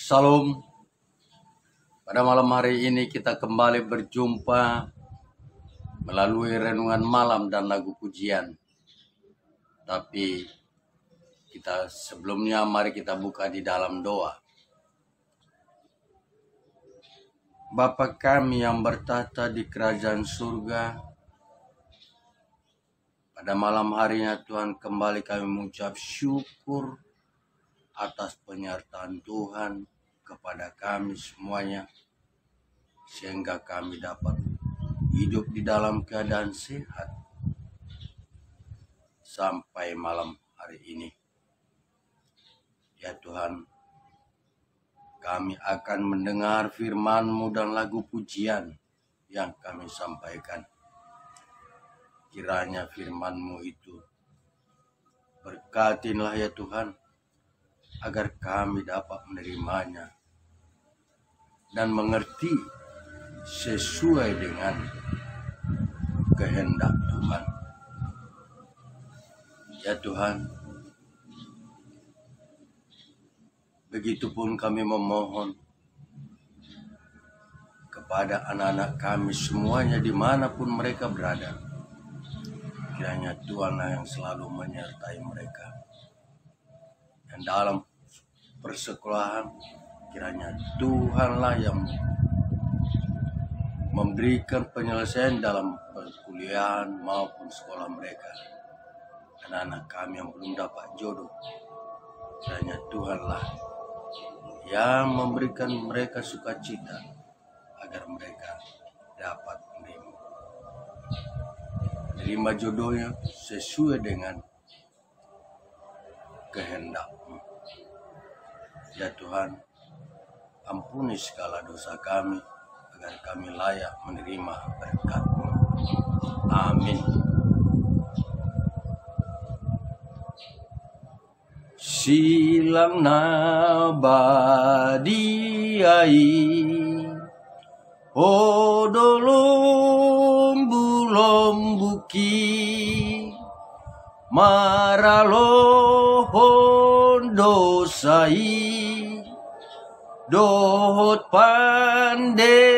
Salam. Pada malam hari ini kita kembali berjumpa melalui renungan malam dan lagu pujian. Tapi sebelumnya mari kita buka di dalam doa. Bapa kami yang bertata di kerajaan surga, pada malam harinya Tuhan kembali kami mengucap syukur atas penyertaan Tuhan kepada kami semuanya, sehingga kami dapat hidup di dalam keadaan sehat sampai malam hari ini. Ya Tuhan, kami akan mendengar firman-Mu dan lagu pujian yang kami sampaikan. Kiranya firman-Mu itu berkatinlah ya Tuhan, agar kami dapat menerimanya dan mengerti sesuai dengan kehendak Tuhan. Ya Tuhan, begitupun kami memohon kepada anak-anak kami semuanya dimanapun mereka berada. Kiranya Tuhanlah yang selalu menyertai mereka. Dan dalam persekolahan, kiranya Tuhanlah yang memberikan penyelesaian dalam perkuliahan maupun sekolah mereka. Anak-anak kami yang belum dapat jodoh, kiranya Tuhanlah yang memberikan mereka sukacita agar mereka dapat menerima jodohnya sesuai dengan kehendak-Mu. Ya Tuhan, ampuni segala dosa kami agar kami layak menerima berkat-Mu. Amin. Silang nabadiai odolom bulom buki maralohon dosai dohot pandeleani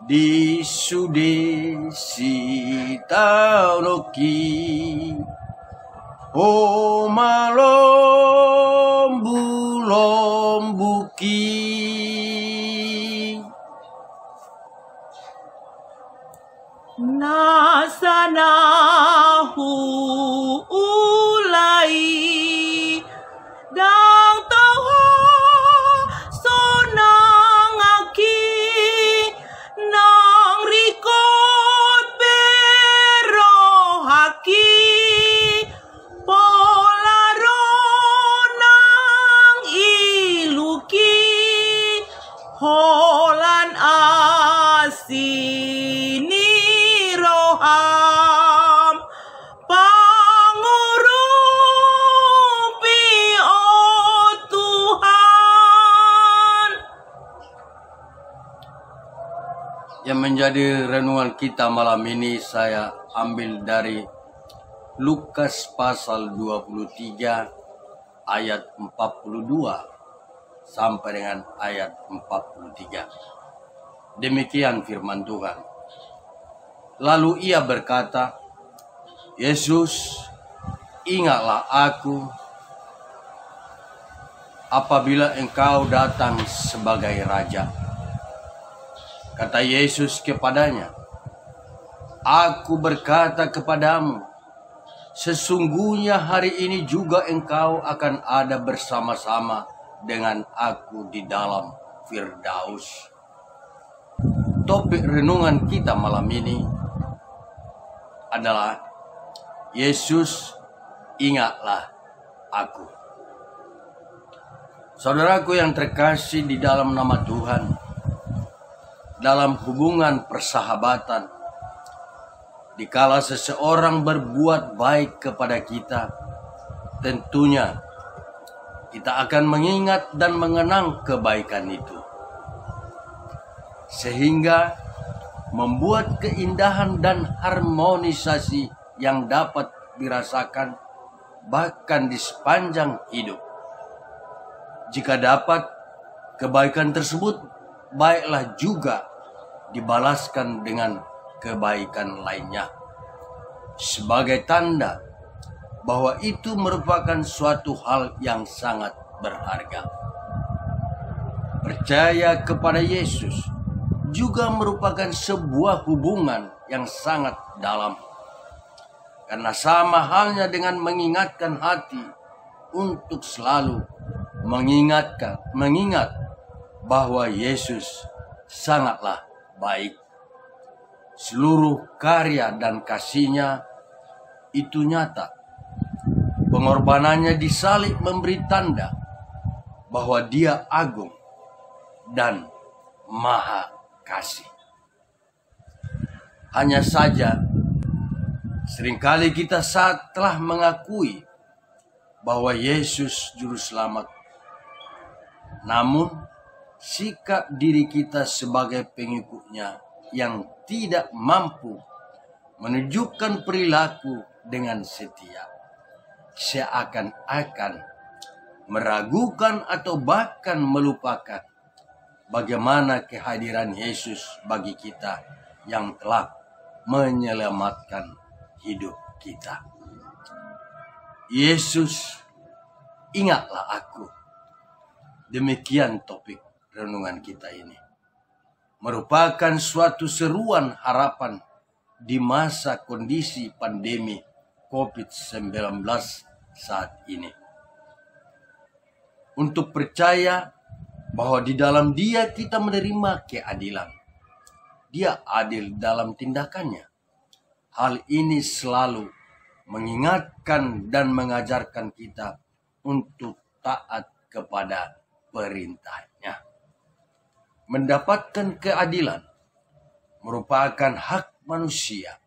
di sudesi taunoki o malom bulom buki. Nasanahu ulai dang tahu sonang aki nang rikot bero haki polaro nang iluki holan asini roham pangurupi oh Tuhan. Yang menjadi renungan kita malam ini saya ambil dari Lukas pasal 23 ayat 42 sampai dengan ayat 43. Demikian firman Tuhan. Lalu ia berkata, Yesus, ingatlah aku apabila engkau datang sebagai raja. Kata Yesus kepadanya, aku berkata kepadamu, sesungguhnya hari ini juga engkau akan ada bersama-sama dengan aku di dalam Firdaus. Topik renungan kita malam ini adalah Yesus, ingatlah aku. Saudaraku yang terkasih di dalam nama Tuhan, dalam hubungan persahabatan, dikala seseorang berbuat baik kepada kita, tentunya kita akan mengingat dan mengenang kebaikan itu, sehingga membuat keindahan dan harmonisasi yang dapat dirasakan bahkan di sepanjang hidup. Jika dapat, kebaikan tersebut baiklah juga dibalaskan dengan kebaikan lainnya, sebagai tanda bahwa itu merupakan suatu hal yang sangat berharga. Percaya kepada Yesus juga merupakan sebuah hubungan yang sangat dalam, karena sama halnya dengan mengingatkan hati untuk selalu mengingat bahwa Yesus sangatlah baik. Seluruh karya dan kasih-Nya itu nyata. Pengorbanannya di salib memberi tanda bahwa Dia agung dan maha kasih. Hanya saja, seringkali kita saat telah mengakui bahwa Yesus juru selamat, namun sikap diri kita sebagai pengikutnya yang tidak mampu menunjukkan perilaku dengan setia, seakan-akan meragukan atau bahkan melupakan bagaimana kehadiran Yesus bagi kita yang telah menyelamatkan hidup kita. Yesus, ingatlah aku. Demikian topik renungan kita ini. Merupakan suatu seruan harapan di masa kondisi pandemi COVID-19 saat ini. Untuk percaya bahwa di dalam Dia kita menerima keadilan. Dia adil dalam tindakannya. Hal ini selalu mengingatkan dan mengajarkan kita untuk taat kepada perintah-Nya. Mendapatkan keadilan merupakan hak manusia,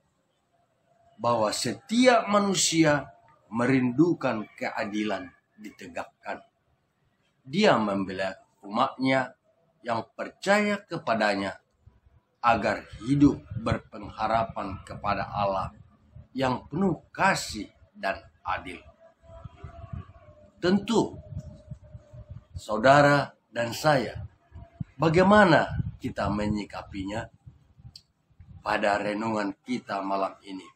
bahwa setiap manusia merindukan keadilan ditegakkan. Dia membela umatnya yang percaya kepadanya agar hidup berpengharapan kepada Allah yang penuh kasih dan adil. Tentu, saudara dan saya, bagaimana kita menyikapinya? Pada renungan kita malam ini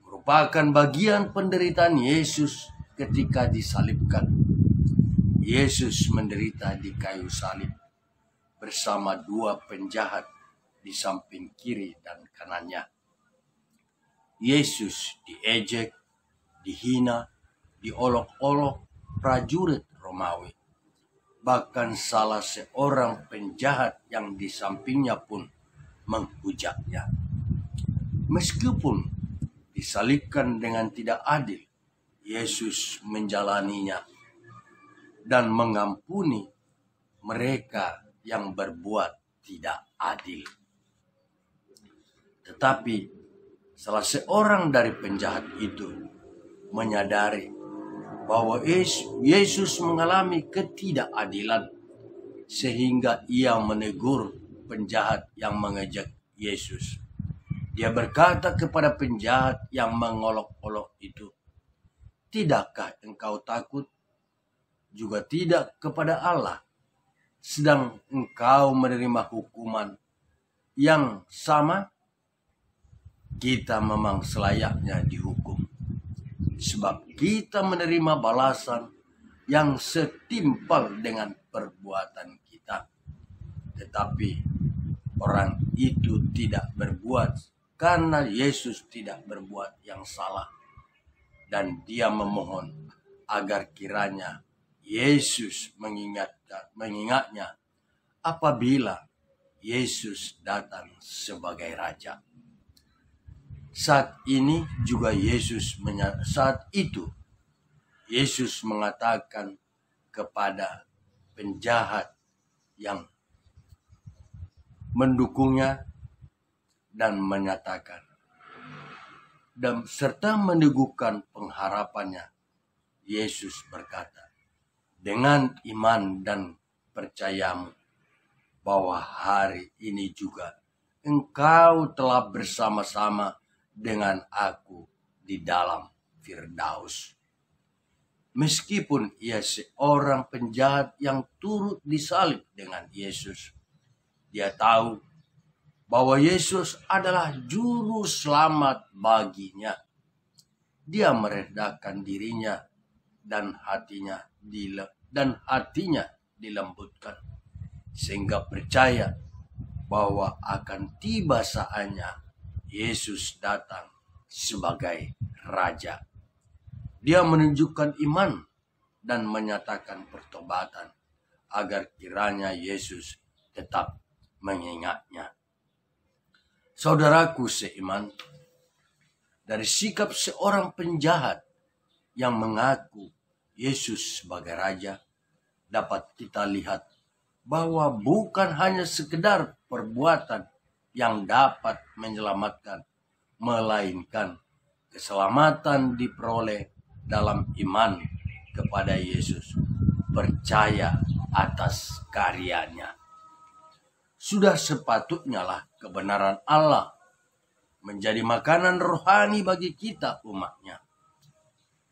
merupakan bagian penderitaan Yesus ketika disalibkan. Yesus menderita di kayu salib bersama dua penjahat di samping kiri dan kanannya. Yesus diejek, dihina, diolok-olok prajurit Romawi. Bahkan salah seorang penjahat yang di sampingnya pun menghujatnya. Meskipun disalibkan dengan tidak adil, Yesus menjalaninya dan mengampuni mereka yang berbuat tidak adil. Tetapi salah seorang dari penjahat itu menyadari bahwa Yesus mengalami ketidakadilan, sehingga ia menegur penjahat yang mengejek Yesus. Dia berkata kepada penjahat yang mengolok-olok itu, "Tidakkah engkau takut? Juga tidak kepada Allah, sedang engkau menerima hukuman yang sama? Kita memang selayaknya dihukum, sebab kita menerima balasan yang setimpal dengan perbuatan kita. Tetapi orang itu tidak berbuat karena Yesus tidak berbuat yang salah, dan dia memohon agar kiranya Yesus mengingatnya apabila Yesus datang sebagai Raja." Saat itu Yesus mengatakan kepada penjahat yang mendukungnya dan menyatakan dan serta meneguhkan pengharapannya. Yesus berkata, "Dengan iman dan percayamu bahwa hari ini juga engkau telah bersama-sama dengan aku di dalam Firdaus." Meskipun ia seorang penjahat yang turut disalib dengan Yesus, dia tahu bahwa Yesus adalah juru selamat baginya. Dia merendahkan dirinya dan hatinya dilembutkan, sehingga percaya bahwa akan tiba saatnya Yesus datang sebagai Raja. Dia menunjukkan iman dan menyatakan pertobatan agar kiranya Yesus tetap mengingatnya. Saudaraku seiman, dari sikap seorang penjahat yang mengaku Yesus sebagai Raja, dapat kita lihat bahwa bukan hanya sekedar perbuatan yang dapat menyelamatkan, melainkan keselamatan diperoleh dalam iman kepada Yesus, percaya atas karyanya. Sudah sepatutnya lah kebenaran Allah menjadi makanan rohani bagi kita umatnya.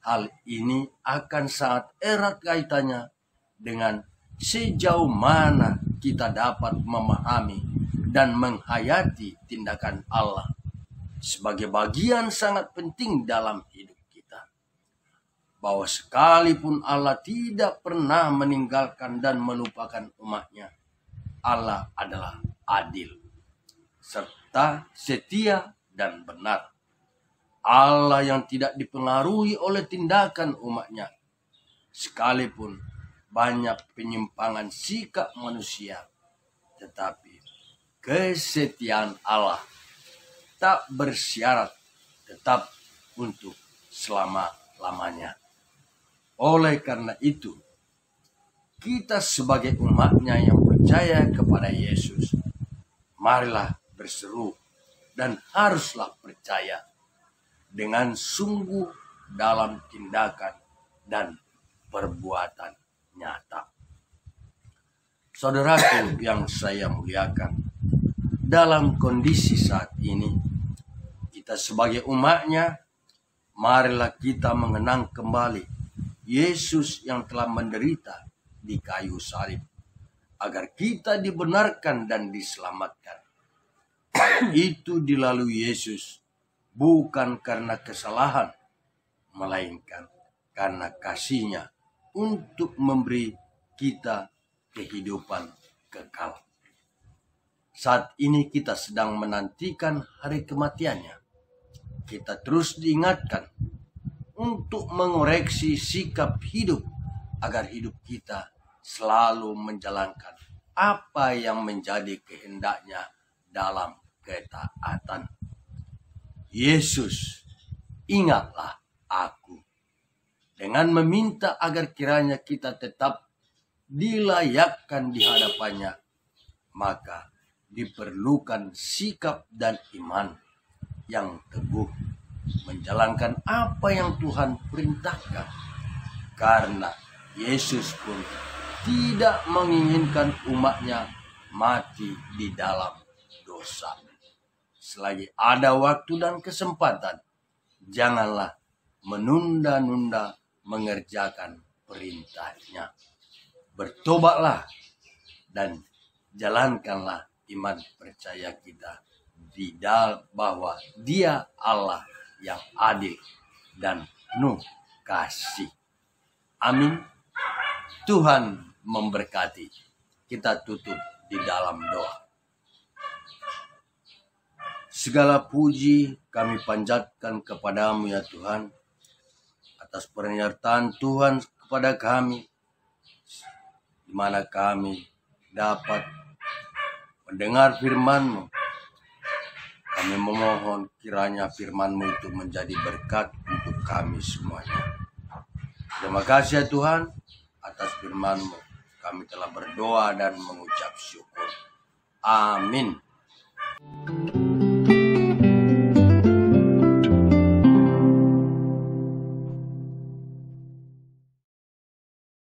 Hal ini akan sangat erat kaitannya dengan sejauh mana kita dapat memahami dan menghayati tindakan Allah sebagai bagian sangat penting dalam hidup kita. Bahwa sekalipun Allah tidak pernah meninggalkan dan melupakan umatnya, Allah adalah adil, serta setia dan benar. Allah yang tidak dipengaruhi oleh tindakan umatnya, sekalipun banyak penyimpangan sikap manusia, tetapi kesetiaan Allah tak bersyarat tetap untuk selama-lamanya. Oleh karena itu, kita sebagai umatnya yang percaya kepada Yesus, marilah berseru dan haruslah percaya dengan sungguh dalam tindakan dan perbuatan nyata. Saudaraku yang saya muliakan, dalam kondisi saat ini, kita sebagai umatnya, marilah kita mengenang kembali Yesus yang telah menderita di kayu salib, agar kita dibenarkan dan diselamatkan. Hal itu dilalui Yesus bukan karena kesalahan, melainkan karena kasih-Nya untuk memberi kita kehidupan kekal. Saat ini kita sedang menantikan hari kematiannya. Kita terus diingatkan untuk mengoreksi sikap hidup agar hidup kita selalu menjalankan apa yang menjadi kehendak-Nya dalam ketaatan. Yesus, ingatlah aku, dengan meminta agar kiranya kita tetap dilayakkan di hadapan-Nya, maka diperlukan sikap dan iman yang teguh menjalankan apa yang Tuhan perintahkan, karena Yesus pun tidak menginginkan umatnya mati di dalam dosa. Selagi ada waktu dan kesempatan, janganlah menunda-nunda mengerjakan perintah-Nya. Bertobatlah dan jalankanlah iman percaya kita bahwa Dia Allah yang adil dan penuh kasih. Amin. Tuhan memberkati. Kita tutup di dalam doa. Segala puji kami panjatkan kepadamu ya Tuhan, atas penyertaan Tuhan kepada kami, di mana kami dapat mendengar firman-Mu. Kami memohon kiranya firman-Mu itu menjadi berkat untuk kami semuanya. Terima kasih ya Tuhan atas firman-Mu. Kami telah berdoa dan mengucap syukur. Amin.